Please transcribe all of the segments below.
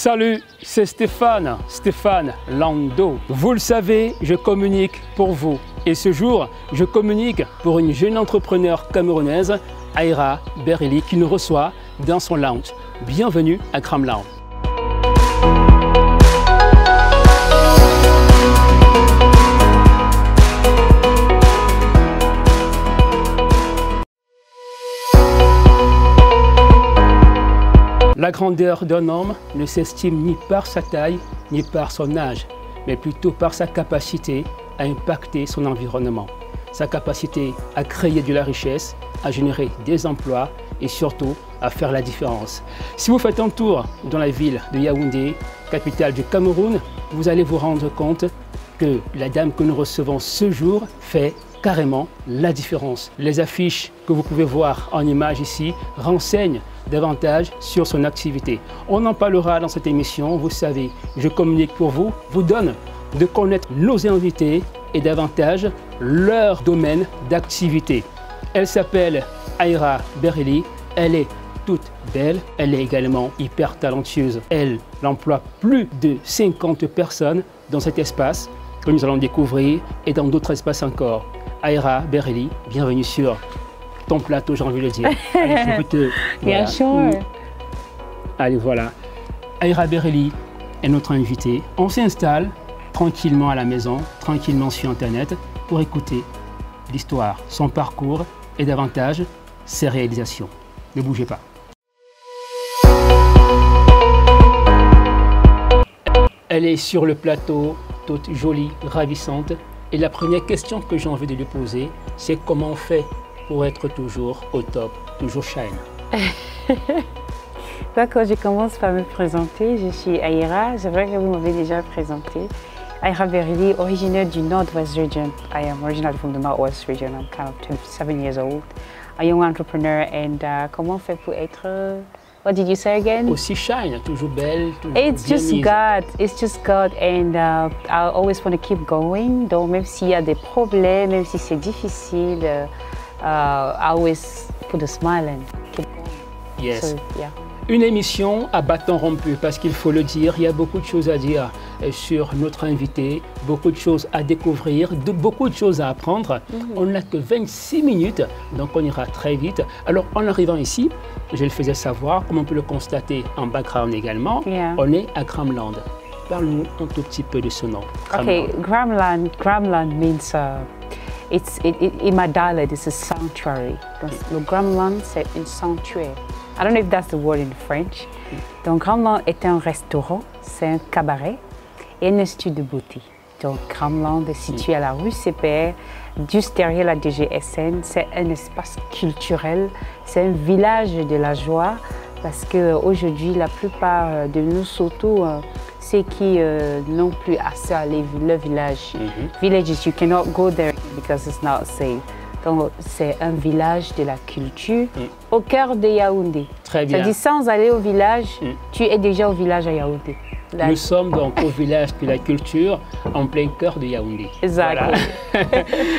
Salut, c'est Stéphane Lando. Vous le savez, je communique pour vous. Et ce jour, je communique pour une jeune entrepreneure camerounaise, Aïra Berili, qui nous reçoit dans son lounge. Bienvenue à Gramland. La grandeur d'un homme ne s'estime ni par sa taille, ni par son âge, mais plutôt par sa capacité à impacter son environnement, sa capacité à créer de la richesse, à générer des emplois et surtout à faire la différence. Si vous faites un tour dans la ville de Yaoundé, capitale du Cameroun, vous allez vous rendre compte que la dame que nous recevons ce jour fait carrément la différence. Les affiches que vous pouvez voir en image ici renseignent davantage sur son activité. On en parlera dans cette émission. Vous savez, je communique pour vous, vous donne de connaître nos invités et davantage leur domaine d'activité. Elle s'appelle Aïra Berili. Elle est toute belle. Elle est également hyper talentueuse. Elle emploie plus de 50 personnes dans cet espace que nous allons découvrir et dans d'autres espaces encore. Aïra Berili, bienvenue sur ton plateau, j'ai envie de le dire. Allez, je peux te... Bien sûr. Allez, voilà. Aïra Berili est notre invitée. On s'installe tranquillement à la maison, tranquillement sur Internet, pour écouter l'histoire, son parcours et davantage ses réalisations. Ne bougez pas. Elle est sur le plateau, toute jolie, ravissante. Et la première question que j'ai envie de lui poser, c'est comment on fait pour être toujours au top, toujours shine. D'accord, je commence par me présenter. Je suis Aïra, c'est vrai que vous m'avez déjà présenté. Aïra Berili, originaire du Northwest region. I am originally from the Northwest region. I'm kind of 27 years old. A young entrepreneur and comment on fait pour être... What did you say again? Aussi shine, toujours belle, toujours It's bien just mise. God. It's just God, and I always want to keep going. Donc même s'il y a des problèmes, même si c'est difficile, I always put a smile and keep going. Yes. So, yeah. Une émission à bâton rompu, parce qu'il faut le dire, il y a beaucoup de choses à dire sur notre invité, beaucoup de choses à découvrir, beaucoup de choses à apprendre. On n'a que 26 minutes, donc on ira très vite. Alors en arrivant ici, je le faisais savoir, comme on peut le constater en background également, on est à Gramland. Parle-nous un tout petit peu de ce nom. Okay, Gramland means, in my dialect, it's a sanctuary. Le Gramland, c'est un sanctuaire. I don't know if that's the word in French. Donc, Gramland est un restaurant, c'est un cabaret et un institut de beauté. Donc, Gramland est situé à la rue CPR, juste derrière la DGSN. C'est un espace culturel, c'est un village de la joie parce qu'aujourd'hui, la plupart de nous, surtout ceux qui n'ont plus accès à leur village. Villages, you cannot go there because it's not safe. Donc, c'est un village de la culture au cœur de Yaoundé. Très bien. C'est-à-dire, sans aller au village, tu es déjà au village à Yaoundé. Nous sommes donc au village de la culture, en plein cœur de Yaoundé. Exactement. Voilà.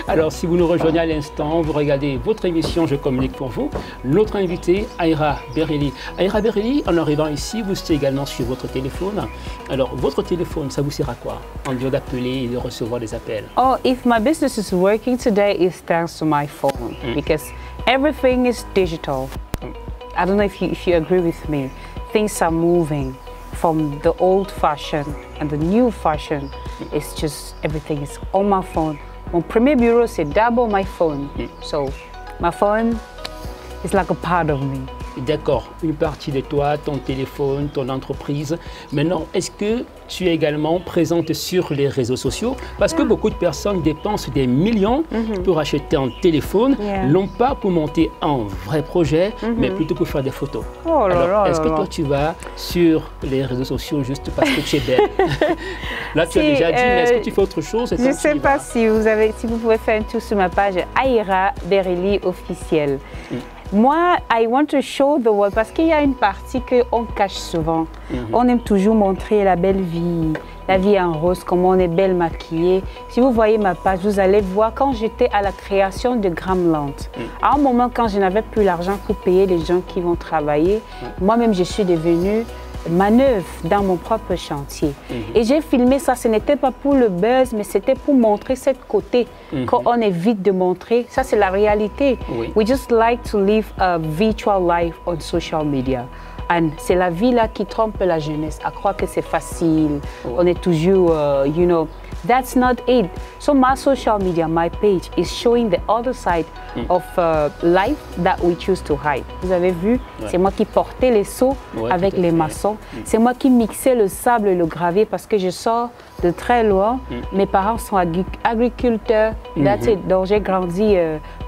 Alors, si vous nous rejoignez à l'instant, vous regardez votre émission Je communique pour vous. Notre invité, Aïra Berili. Aïra Berili, en arrivant ici, vous êtes également sur votre téléphone. Alors, votre téléphone, ça vous sert à quoi en dehors d'appeler et de recevoir des appels? Oh, if my business is working today, it's thanks to my phone because everything is digital. I don't know if you agree with me. Things are moving. From the old fashion and the new fashion, it's just everything is on my phone. Mon premier bureau, c'est d'abord my phone. So, my phone is like a part of me. D'accord, une partie de toi, ton téléphone, ton entreprise. Maintenant, est-ce que tu es également présente sur les réseaux sociaux? Parce que beaucoup de personnes dépensent des millions pour acheter un téléphone, non pas pour monter un vrai projet, mais plutôt pour faire des photos. Oh là Alors, là est-ce que là toi, là. tu vas sur les réseaux sociaux juste parce que tu es belle? Là, tu as déjà dit, mais est-ce que tu fais autre chose? Je ne sais pas si vous pouvez faire un tour sur ma page Aïra Berili officielle. Moi, I want to show the world parce qu'il y a une partie qu'on cache souvent. On aime toujours montrer la belle vie, la vie en rose, comment on est belle maquillée. Si vous voyez ma page, vous allez voir quand j'étais à la création de Gramland. À un moment, quand je n'avais plus l'argent pour payer les gens qui vont travailler, moi-même, je suis devenue manœuvre dans mon propre chantier. Et j'ai filmé ça, ce n'était pas pour le buzz, mais c'était pour montrer cette côté qu'on évite de montrer. Ça, c'est la réalité. We just like to live a virtual life on social media. C'est la vie là qui trompe la jeunesse à croire que c'est facile. On est toujours, you know, that's not it. So my social media, my page is showing the other side of life that we choose to hide. Vous avez vu, c'est moi qui portais les seaux avec les maçons. C'est moi qui mixais le sable et le gravier parce que je sors de très loin. Mes parents sont agriculteurs. That's it. Donc j'ai grandi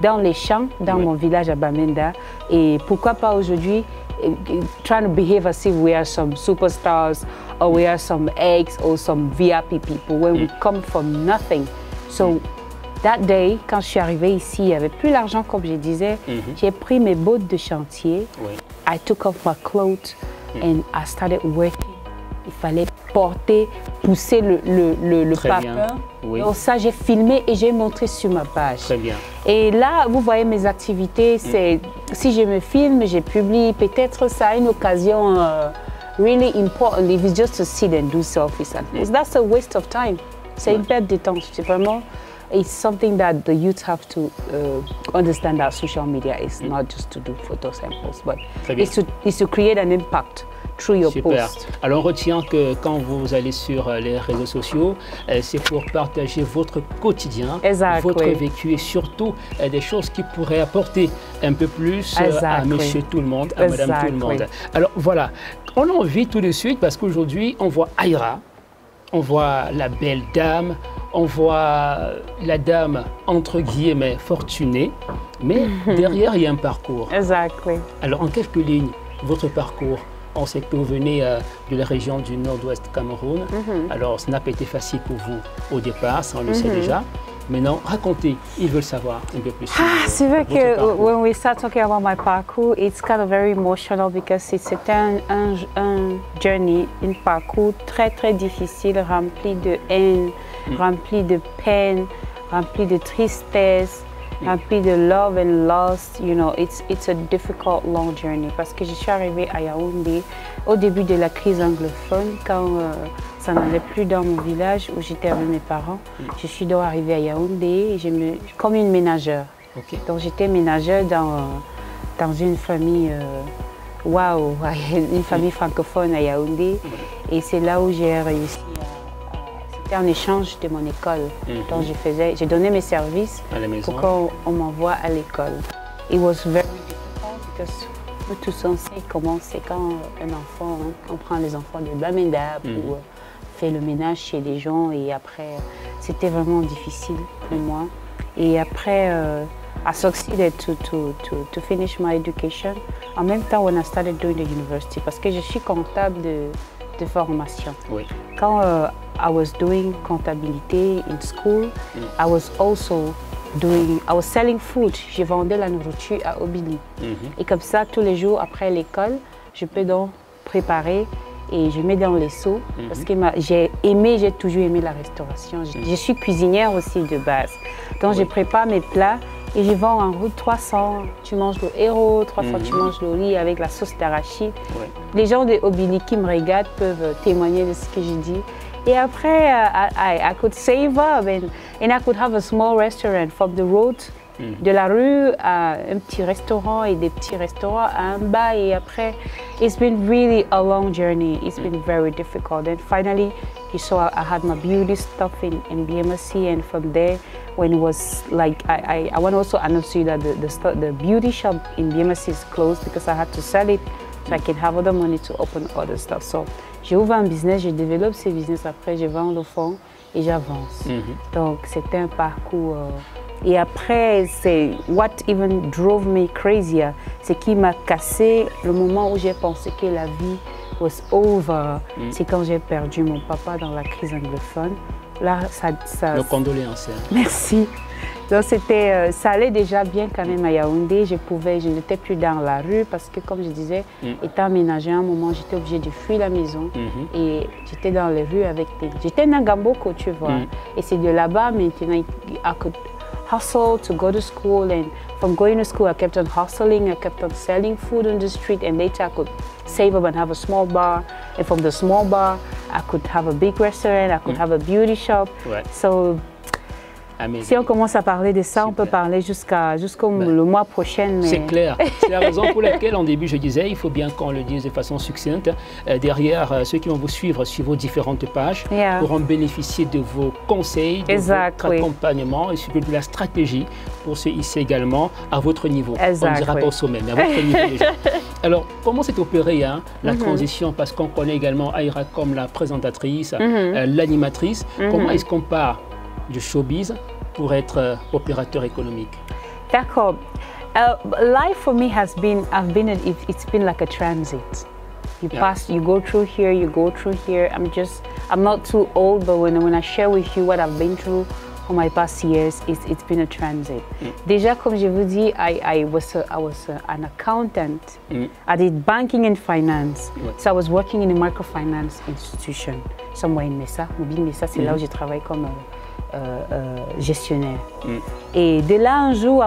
dans les champs, dans mon village à Bamenda. Et pourquoi pas aujourd'hui trying to behave as if we are some superstars or we are some eggs or some VIP people when we come from nothing. So that day, quand je suis arrivée ici, il n'y avait plus l'argent comme je disais. J'ai pris mes bottes de chantier. I took off my clothes and I started working. Il fallait porter, pousser le papier. Donc ça, j'ai filmé et j'ai montré sur ma page. Très bien. Et là, vous voyez mes activités, c'est si je me filme, je publie, peut-être ça a une occasion really important if it's just to sit and do selfies. That's a waste of time. C'est une perte de temps. C'est vraiment, it's something that the youth have to understand that social media is not just to do photo samples, but it's to create an impact. Super. Alors on retient que quand vous allez sur les réseaux sociaux, c'est pour partager votre quotidien, votre vécu et surtout des choses qui pourraient apporter un peu plus à monsieur tout le monde, à madame tout le monde. Alors voilà, on a envie tout de suite parce qu'aujourd'hui on voit Aïra, on voit la belle dame, on voit la dame entre guillemets fortunée, mais derrière il y a un parcours. Alors en quelques lignes, votre parcours. On sait que vous venez de la région du nord-ouest Cameroun. Alors, ça n'a pas été facile pour vous au départ, ça on le sait déjà. Maintenant, racontez, ils veulent savoir un peu plus. C'est vrai que when we start talking about my parcours, it's kind of very emotional because c'était un journey, un parcours très très difficile, rempli de haine, rempli de peine, rempli de tristesse. Rempli de love and loss, you know, it's a difficult long journey parce que je suis arrivée à Yaoundé au début de la crise anglophone quand ça n'allait plus dans mon village où j'étais avec mes parents. Je suis donc arrivée à Yaoundé comme une ménagère. Donc j'étais ménagère dans une famille, une famille francophone à Yaoundé et c'est là où j'ai réussi en échange de mon école. Donc j'ai donné mes services pour qu'on m'envoie à l'école. It was very difficult because nous tous on sait comment c'est quand un enfant, on prend les enfants de Bamenda pour faire le ménage chez les gens et après c'était vraiment difficile pour moi. Et après I succeeded to finish my education. En même temps when I started doing the university parce que je suis comptable de formation. Quand I was doing comptabilité in school, I was selling food. Je vendais la nourriture à Obili. Et comme ça, tous les jours après l'école, je peux donc préparer et je mets dans les seaux parce que j'ai toujours aimé la restauration. Je suis cuisinière aussi de base. Donc je prépare mes plats et je vends en route 300. Tu manges le héros, 300 tu manges le riz avec la sauce d'arachide. Les gens de Obili qui me regardent peuvent témoigner de ce que je dis. Et après, I could save up and I could have a small restaurant from the road, de la rue à un petit restaurant et des petits restaurants à un bas. Et après, it's been really a long journey. It's been very difficult. And finally, you saw I had my beauty stuff in BMSC, and from there, when it was like, I want to also announce to you that the beauty shop in BMSC is closed because I had to sell it so I can have other money to open other stuff. So, j'ai ouvert un business, je développe ce business, après je vends le fond et j'avance. Donc c'était un parcours. Et après, c'est what even drove me crazier, c'est qui m'a cassé le moment où j'ai pensé que la vie was over. C'est quand j'ai perdu mon papa dans la crise anglophone. Là, Nos condoléances. Merci. Donc ça allait déjà bien quand même à Yaoundé. Je n'étais plus dans la rue parce que comme je disais, étant ménagère à un moment, j'étais obligée de fuir la maison et j'étais dans les rues avec j'étais Nagamboko, tu vois. Et c'est de là-bas maintenant, I could hustle to go to school and from going to school, I kept on hustling, I kept on selling food on the street, and later I could save up and have a small bar. And from the small bar, I could have a big restaurant, I could have a beauty shop. Ouais. So, si on commence à parler de ça, on peut parler jusqu'au le mois prochain. Mais... C'est clair. C'est la raison pour laquelle, en début, je disais, il faut bien qu'on le dise de façon succincte. Derrière, ceux qui vont vous suivre sur vos différentes pages pourront bénéficier de vos conseils, de votre accompagnement et surtout de la stratégie pour se hisser également à votre niveau. On ne dira pas au sommet, mais à votre niveau déjà. Alors, comment s'est opérée la transition? Parce qu'on connaît également Aïra comme la présentatrice, l'animatrice. Comment est-ce qu'on part du showbiz pour être opérateur économique? D'accord. Life for me has been, it's been like a transit. You pass, you go through here, you go through here. I'm not too old, but when I share with you what I've been through for my past years, it's been a transit. Déjà, comme je vous dis, I was an accountant. I did banking and finance. So I was working in a microfinance institution somewhere in Mesa. Mobile Mesa, c'est là où je travaille comme gestionnaire. Et de là, un jour,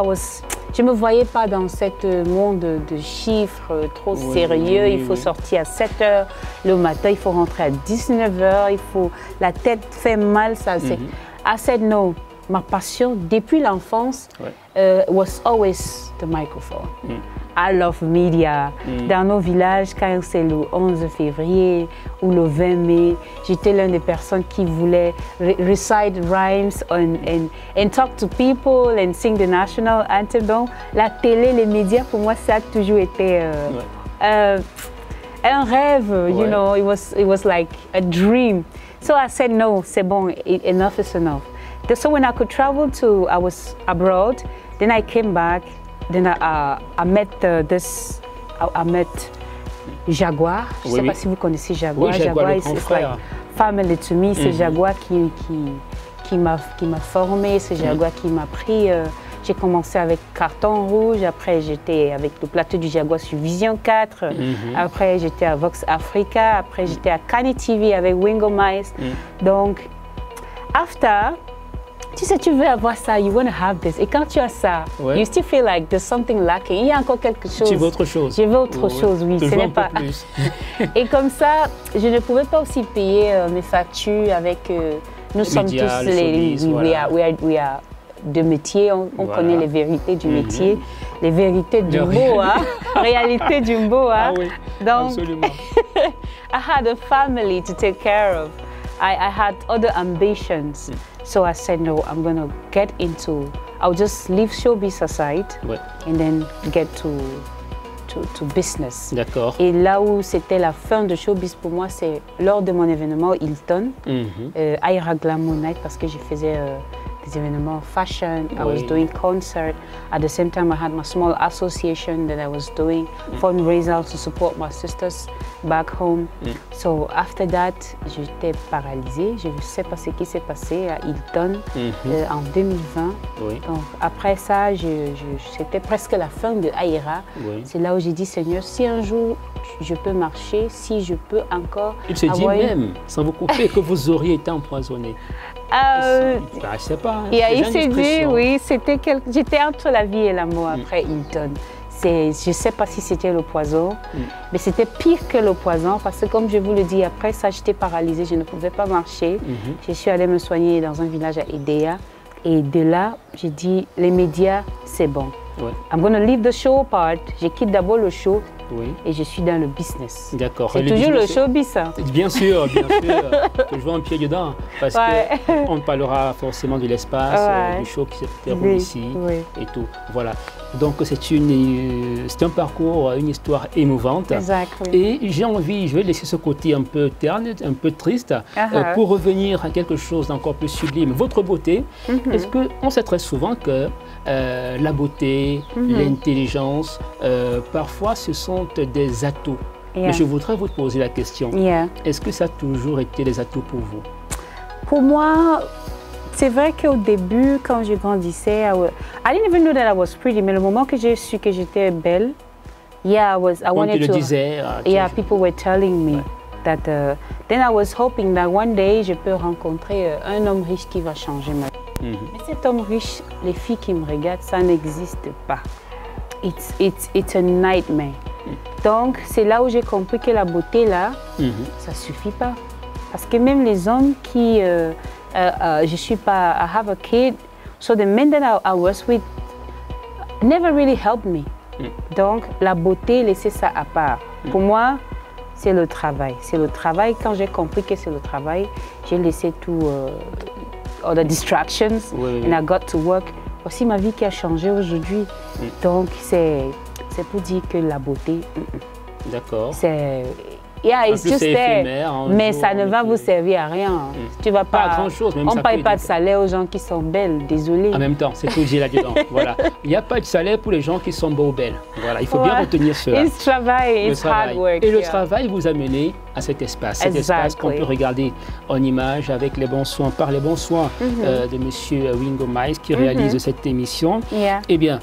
je ne me voyais pas dans ce monde de chiffres trop sérieux. Il faut sortir à 7 h le matin, il faut rentrer à 19 h, la tête fait mal. Ça, I said no. Ma passion, depuis l'enfance, was always the microphone. I love media. Dans nos villages, quand c'est le 11 février ou le 20 mai, j'étais l'une des personnes qui voulait recite rhymes and talk to people and sing the national anthem. Donc, la télé, les médias, pour moi, ça a toujours été un rêve. You know, it was like a dream. So I said no, c'est bon, enough is enough. So when I could travel I was abroad, then I came back. Then I met I met Jaguar. Je ne sais pas si vous connaissez Jaguar. Oui, Jaguar, is like family to me. C'est Jaguar qui m'a formé. C'est Jaguar qui m'a pris. J'ai commencé avec Carton Rouge. Après, j'étais avec le plateau du Jaguar sur Vision 4. Après, j'étais à Vox Africa. Après, j'étais à Kani TV avec Wingo Mice. Donc, after. Tu sais, tu veux avoir ça, you want to have this. Et quand tu as ça, you still feel like there's something lacking. Il y a encore quelque chose. Tu veux autre chose. Je veux autre chose, oui. Ce n'est pas plus. Et comme ça, je ne pouvais pas aussi payer mes factures avec. Nous sommes tous les. We are de métier, on connaît les vérités du métier, les vérités du mot, réalité du mot. Donc, absolument. I had a family to take care of. I had other ambitions. So I said, no, I'm going to get into, I'll just leave showbiz aside and then get to business. D'accord. Et là où c'était la fin de showbiz pour moi, c'est lors de mon événement Hilton, Aïra Glamour Night, parce que je faisais des événements fashion, I was doing concert. At the same time, I had my small association that I was doing fundraisers to support my sisters back home. So after that, j'étais paralysée. Je ne sais pas ce qui s'est passé à Hilton en 2020. Donc après ça, c'était presque la fin de Aïra. C'est là où j'ai dit, Seigneur, si un jour je peux marcher, si je peux encore Il se dit même, sans vous couper, que vous auriez été empoisonné. Je sais pas. Il s'est dit, oui, j'étais entre la vie et la mort après Hilton. Je ne sais pas si c'était le poison, mais c'était pire que le poison parce que comme je vous le dis, après ça, j'étais paralysée, je ne pouvais pas marcher. Je suis allée me soigner dans un village à Edea et de là, j'ai dit, les médias, c'est bon. I'm going to leave the show part. Je quitte d'abord le show et je suis dans le business. D'accord. C'est toujours le showbiz, ça. Bien sûr, toujours un pied dedans parce qu'on parlera forcément de l'espace, du show qui se déroule ici et tout. Voilà. Donc c'est un parcours, une histoire émouvante. Et j'ai envie, je vais laisser ce côté un peu terne, un peu triste, pour revenir à quelque chose d'encore plus sublime. Votre beauté, est-ce qu'on sait très souvent que la beauté, l'intelligence, parfois ce sont des atouts. Mais je voudrais vous poser la question, est-ce que ça a toujours été des atouts pour vous? Pour moi, c'est vrai qu'au début, quand je grandissais, I didn't even know that I was pretty, mais le moment que j'ai su que j'étais belle, I wanted to. Disais, people were telling me that. Then I was hoping that one day, je peux rencontrer un homme riche qui va changer ma vie. Mais cet homme riche, les filles qui me regardent, ça n'existe pas. It's a nightmare. Donc, c'est là où j'ai compris que la beauté, là, ça ne suffit pas. Parce que même les hommes qui... je suis pas... I have a kid, so the men that I was with never really helped me. Donc, la beauté, laisser ça à part. Pour moi, c'est le travail. C'est le travail. Quand j'ai compris que c'est le travail, j'ai laissé tout... all the distractions, and I got to work. Aussi ma vie qui a changé aujourd'hui. Donc c'est pour dire que la beauté, d'accord. C'est it's just there, mais ça ne va vous servir à rien. Tu vas pas grand chose. Même on ne paye pas de salaire aux gens qui sont belles, désolé. En même temps, c'est tout dit là-dedans. Voilà. Il n'y a pas de salaire pour les gens qui sont beaux ou belles. Voilà, il faut bien retenir cela. It's travail, it's hard work. Et le travail vous a mené à cet espace. Cet espace qu'on peut regarder en image avec les bons soins, par les bons soins de M. Wingo Mize qui réalise cette émission. Eh bien,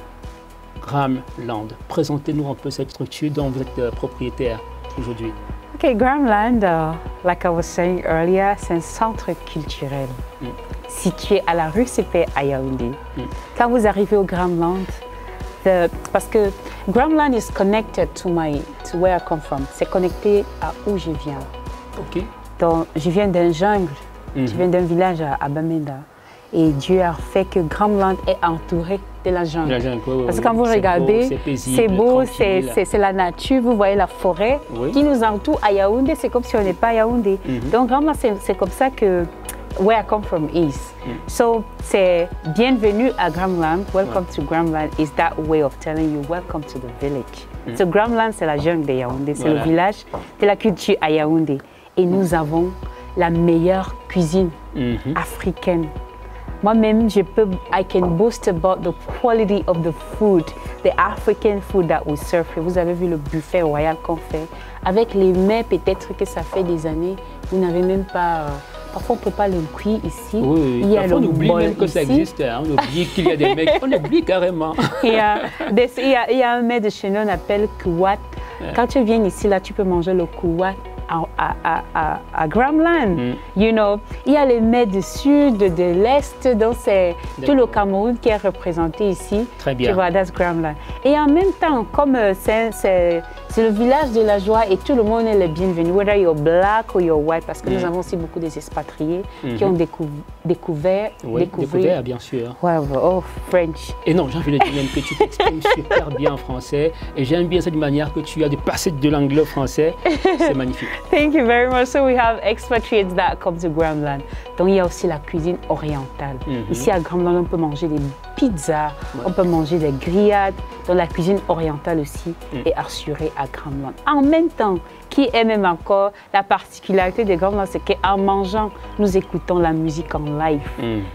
Gramland, présentez-nous un peu cette structure dont vous êtes propriétaire aujourd'hui. Okay, Gramland, like I was saying earlier, c'est un centre culturel situé à la rue CP à Yaoundé. Quand vous arrivez au Gramland, parce que Gramland is connected to where I come from. C'est connecté à où je viens. Okay. Donc, je viens d'un jungle, je viens d'un village à Bamenda. Et Dieu a fait que Gramland est entouré de la jungle. Parce que quand vous regardez, c'est beau, c'est la nature, vous voyez la forêt qui nous entoure à Yaoundé, c'est comme si on n'est pas à Yaoundé. Donc Gramland, c'est comme ça que where I come from is. So c'est bienvenue à Gramland, welcome to Gramland is that way of telling you welcome to the village. So Gramland, c'est la jungle de Yaoundé, c'est le village de la culture à Yaoundé. Et nous avons la meilleure cuisine africaine. Moi-même, I can boast about the quality of the food, the African food that we serve. Vous avez vu le buffet royal qu'on fait. Avec les mets, peut-être que ça fait des années, vous n'avez même pas... parfois, on ne peut pas le cuire ici. Il y a parfois, on oublie même que ça existe. Hein. On oublie qu'il y a des mecs. On oublie carrément. Il y a un mets de chez nous, on appelle kouat. Quand tu viens ici, là, tu peux manger le kouat à Gramland. You know, il y a les mets du sud, de l'est, donc c'est tout le Cameroun qui est représenté ici. Très bien. Tu vois, that's Gramland. Et en même temps, comme c'est le village de la joie et tout le monde est le bienvenu, whether you're black or you're white, parce que nous avons aussi beaucoup des expatriés qui ont découvert, bien sûr. French. Et non, j'ai envie de dire même que tu t'exprimes super bien en français et j'aime bien cette manière que tu as de passer de l'anglais au français. C'est magnifique. Thank you very much. So we have expatriates that come to Gramland. Donc il y a aussi la cuisine orientale. Ici à Gramland, on peut manger des pizzas, on peut manger des grillades. Donc la cuisine orientale aussi est assurée à Gramland. En même temps, qui est même encore la particularité de Gramland, c'est qu'en mangeant, nous écoutons la musique en live.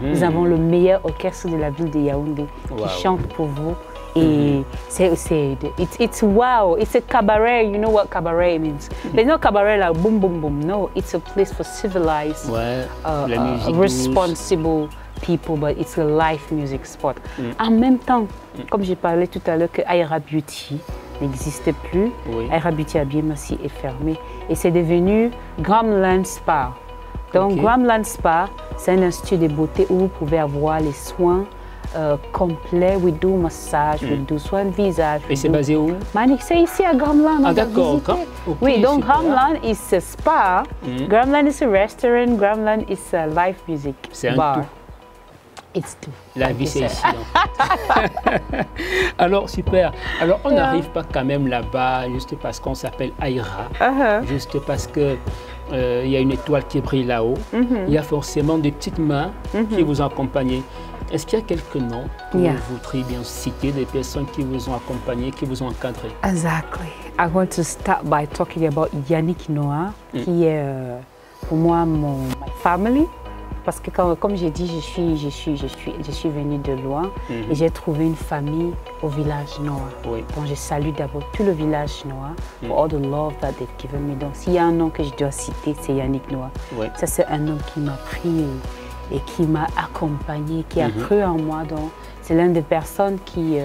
Nous avons le meilleur orchestre de la ville de Yaoundé qui chante pour vous. Et it's wow, it's a cabaret. You know what cabaret means? There's no cabaret like boom, boom, boom. No, it's a place for civilized, responsible people, but it's a live music spot. En même temps, comme j'ai parlé tout à l'heure que Aira Beauty n'existe plus, Aira Beauty à Biémassi est fermé et c'est devenu Gramland Spa. Donc Gramland Spa, c'est un institut de beauté où vous pouvez avoir les soins complet, we do massage, we do soins de visage. Et c'est basé où? C'est ici à Gramland. Ah d'accord. Oui, donc Gramland is a spa, Gramland is a restaurant, Gramland is a live music bar. C'est un tout. It's tout. La vie c'est ici. Alors super. Alors on n'arrive pas quand même là-bas juste parce qu'on s'appelle Aira, juste parce que il y a une étoile qui brille là-haut. Il y a forcément des petites mains qui vous accompagnent. Est-ce qu'il y a quelques noms que vous voudriez bien citer, des personnes qui vous ont accompagné, qui vous ont encadré? Exactly. I want to start by talking about Yannick Noah, qui est pour moi my family. Parce que comme j'ai dit, je suis venue de loin et j'ai trouvé une famille au village Noah. Donc je salue d'abord tout le village Noah for all the love that they've given me. Donc s'il y a un nom que je dois citer, c'est Yannick Noah. Ça c'est un nom qui m'a pris et qui m'a accompagné, qui a cru en moi. Donc c'est l'une des personnes qui...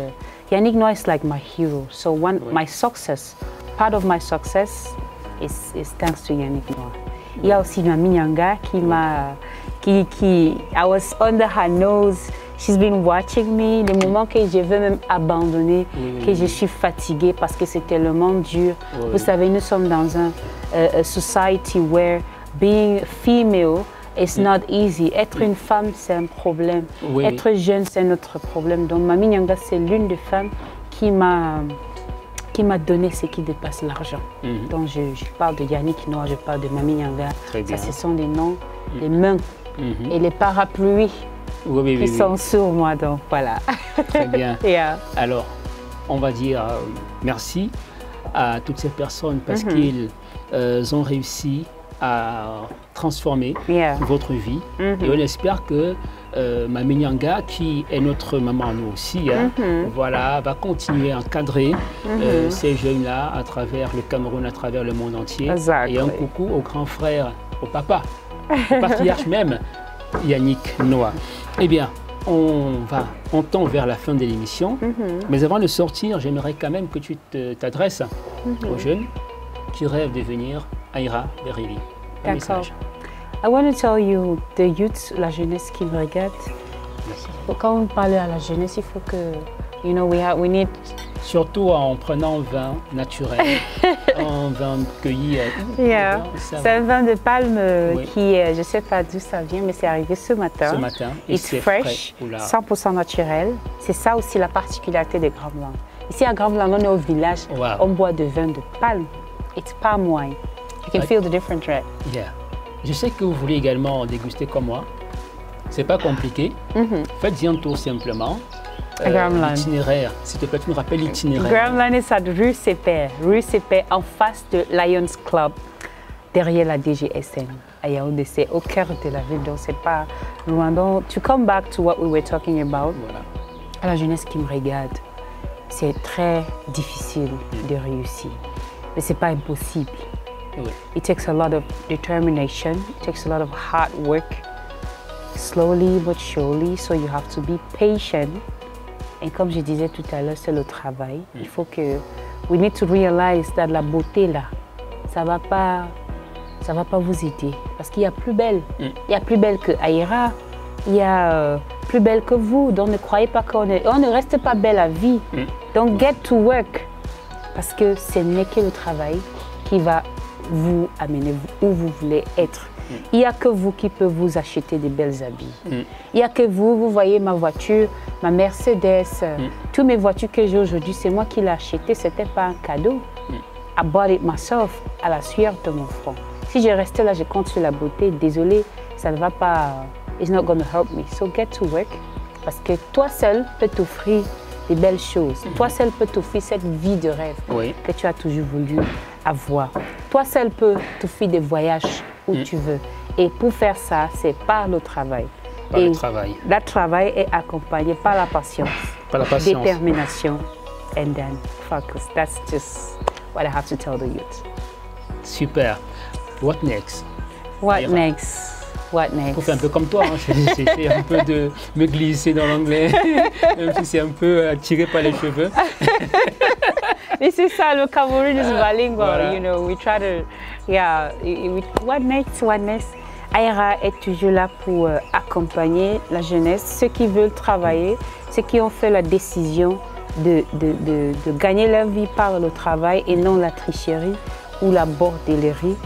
Yannick Noah is like my hero. So my success, part of my success is thanks to Yannick Noah. Il y a aussi Mami Nyanga I was under her nose. She's been watching me. Le moment que je veux même abandonner, que je suis fatiguée parce que c'est tellement dur. Vous savez, nous sommes dans un society where being female is not easy. Être une femme, c'est un problème. Être jeune, c'est notre problème. Donc, Mami Nyanga, c'est l'une des femmes qui m'a donné ce qui dépasse l'argent. Donc, je parle de Yannick Noah, je parle de Mami Nyanga. Ça, ce sont des noms, les mains et les parapluies qui sont sur moi. Donc, voilà. Très bien. Alors, on va dire merci à toutes ces personnes parce qu'ils ont réussi à transformer votre vie. Et on espère que Mami Nyanga, qui est notre maman nous aussi, voilà, va continuer à encadrer ces jeunes-là à travers le Cameroun, à travers le monde entier. Et un coucou au grand frère, au papa, au patriarche même, Yannick Noah. Eh bien, on tend vers la fin de l'émission, mais avant de sortir, j'aimerais quand même que tu t'adresses aux jeunes qui rêvent de devenir Aïra Berili. D'accord. I want to tell you, the youth, la jeunesse qui me regarde. Quand on parle à la jeunesse, il faut que, you know, we need. Surtout en prenant un vin naturel, un vin cueilli. C'est un vin de palme qui, je ne sais pas d'où ça vient, mais c'est arrivé ce matin. Ce matin. Et c'est fresh, 100% naturel. C'est ça aussi la particularité des Gramland. Ici à Gramland, on est au village, on boit de vin de palme. It's palm wine. You can feel the difference, right? Yeah. Je sais que vous voulez également déguster comme moi. C'est pas compliqué. Faites-y un tour simplement. L'itinéraire, s'il te plaît, tu me rappelles l'itinéraire. Gramland est à rue Sépère en face de Lions Club, derrière la DGSN. À Yaoundé, c'est au cœur de la ville, donc c'est pas loin. Donc, to come back to what we were talking about, à la jeunesse qui me regarde, c'est très difficile de réussir, mais c'est pas impossible. It takes a lot of determination, it takes a lot of hard work, slowly but surely, so you have to be patient. Et comme je disais tout à l'heure, c'est le travail. Il faut que, we need to realize that la beauté là, ça va pas vous aider. Parce qu'il y a plus belle. Il y a plus belle que Aïra, il y a plus belle que vous. Donc ne croyez pas on ne reste pas belle à vie. Donc get to work. Parce que ce n'est que le travail qui va vous amener où vous voulez être. Il n'y a que vous qui peut vous acheter des belles habits. Il n'y a que vous voyez ma voiture, ma Mercedes, toutes mes voitures que j'ai aujourd'hui, c'est moi qui l'ai acheté, ce n'était pas un cadeau. I bought it myself, à la sueur de mon front. Si je restais là, je compte sur la beauté, désolé, ça ne va pas, it's not going to help me. So get to work, parce que toi seul peux t'offrir des belles choses. Toi seul peux t'offrir cette vie de rêve que tu as toujours voulu avoir. Toi seul peux t'offrir des voyages où tu veux. Et pour faire ça, c'est par le travail. Le travail. Le travail est accompagné par la patience, détermination, and then focus. That's just what I have to tell the youth. Super. What next? What next? What next? Faut faire un peu comme toi, hein. J'essaie un peu de me glisser dans l'anglais, même si c'est un peu tiré par les cheveux. Mais c'est ça, le Cameroun is bilingual, you know, we try to, what next, what next? Aïra est toujours là pour accompagner la jeunesse, ceux qui veulent travailler, ceux qui ont fait la décision de gagner leur vie par le travail et non la tricherie ou la bordellerie.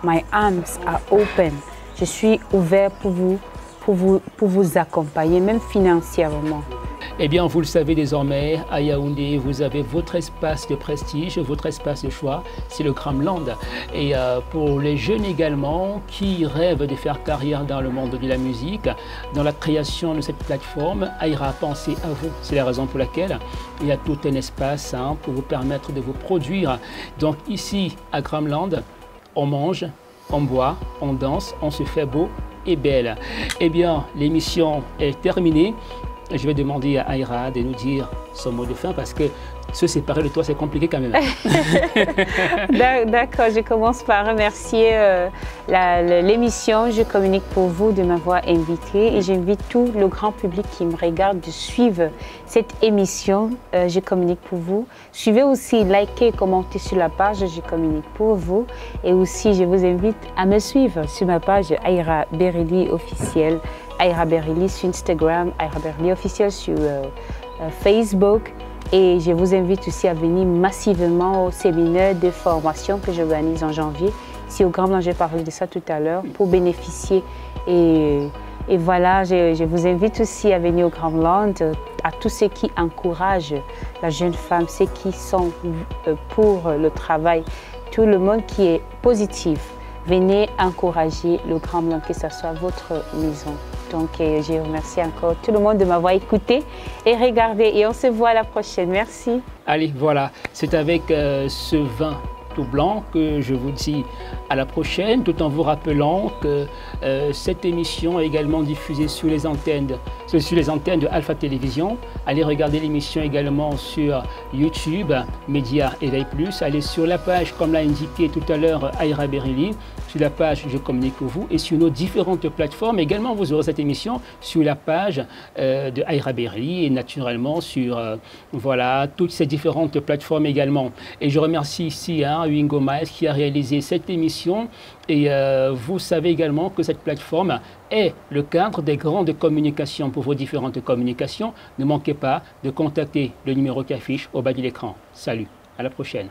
My arms are open. Je suis ouvert pour vous accompagner, même financièrement. Eh bien, vous le savez désormais, à Yaoundé, vous avez votre espace de prestige, votre espace de choix, c'est le Gramland. Et pour les jeunes également qui rêvent de faire carrière dans le monde de la musique, dans la création de cette plateforme, Aïra a pensé à vous. C'est la raison pour laquelle il y a tout un espace pour vous permettre de vous produire. Donc ici, à Gramland, on mange, on boit, on danse, on se fait beau et belle. Eh bien, l'émission est terminée. Je vais demander à Aïra de nous dire son mot de fin parce que se séparer de toi, c'est compliqué quand même. D'accord, je commence par remercier l'émission Je communique pour vous de m'avoir invité et j'invite tout le grand public qui me regarde de suivre cette émission Je communique pour vous. Suivez aussi, likez, commentez sur la page Je communique pour vous et aussi je vous invite à me suivre sur ma page Aïra Berili officielle, Aïra Berili sur Instagram, Aïra Berili officielle sur Facebook. Et je vous invite aussi à venir massivement au séminaire de formation que j'organise en janvier. Ici au Grand Blanc, j'ai parlé de ça tout à l'heure, pour bénéficier. Et voilà, je vous invite aussi à venir au Grand Blanc, à tous ceux qui encouragent la jeune femme, ceux qui sont pour le travail, tout le monde qui est positif. Venez encourager le Grand Blanc, que ce soit votre maison. Donc, je remercie encore tout le monde de m'avoir écouté et regardé. Et on se voit à la prochaine. Merci. Allez, voilà. C'est avec ce vin tout blanc que je vous dis à la prochaine, tout en vous rappelant que cette émission est également diffusée sur les antennes de Alpha Télévision. Allez regarder l'émission également sur YouTube, Média Éveil Plus. Allez sur la page, comme l'a indiqué tout à l'heure Aïra Berili, sur la page Je communique pour vous et sur nos différentes plateformes. Également, vous aurez cette émission sur la page de Aïra Berili et naturellement sur voilà, toutes ces différentes plateformes également. Et je remercie ici Wingo Miles qui a réalisé cette émission et vous savez également que cette plateforme est le cadre des grandes communications pour vos différentes communications. Ne manquez pas de contacter le numéro qui affiche au bas de l'écran. Salut, à la prochaine.